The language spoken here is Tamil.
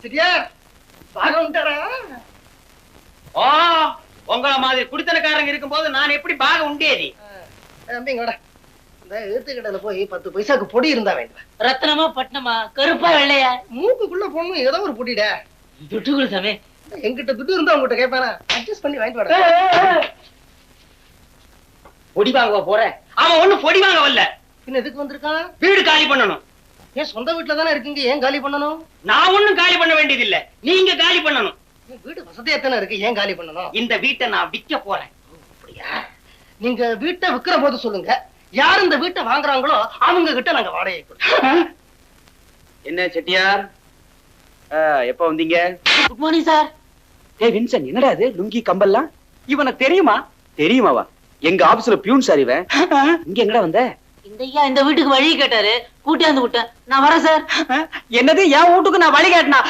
சரியா பாகம்ட்டாரா? ஓ, உங்கள மாதிரி குடித்தனக்காரங்க இருக்கும் போது நான் எப்படி பாக உண்டேதி? தம்பிங்கடா, இந்த எழுத்துக்கடையில போய் 10 பைசாக்கு பொடி இருந்தா வேண்டாம். ரத்னமா பட்டணமா கருப்பா வெள்ளையா? மூக்குக்குள்ள போடணும் ஏதோ ஒரு பொடிட. துட்டுக்குள் சாமி. என்கிட்ட துட்டு இருந்தா உங்ககிட்ட கேட்பானா? அட்ஜஸ்ட் பண்ணி வாங்கிட்டு வாடா. பொடி வாங்க போறேன். அவன் ஒண்ணு பொடி வாங்க வரல. பின்ன எதுக்கு வந்திருக்கான்? வீடு காலி பண்ணணும். ஏன் சொந்த வீட்டுல தானே இருக்கீங்க, ஏன் காலி பண்ணணும்? நான் ஒண்ணும் காலி பண்ண வேண்டியது இல்ல, நீங்க காலி பண்ணணும். வீடு வசதியா தானே இருக்கு, ஏன் காலி பண்ணணும்? இந்த வீட்டை நான் விற்க போறேன். அப்படியா? நீங்க வீட்டை விக்கிற போது சொல்லுங்க, யார் இந்த வீட்டை வாங்குறாங்களோ அவங்க கிட்ட நாங்க வாடகை கொடுப்போம். என்ன செட்டியார், எப்ப வந்தீங்க? Good morning sir. ஏய் வின்சன், என்னடா இது லுங்கி கம்பல்லாம்? இவனை தெரியுமா? தெரியுமாவா? எங்க ஆபீஸ்ல பியூன் சார் இவன். இங்க எங்கடா வந்த? இந்த ஐயா இந்த வீட்டுக்கு வழி கேட்டாரு, கூட்டியாந்து விட்டேன். நான் வரேன் சார். என்னது என் வீட்டுக்கு நான் வழி கேட்டனா?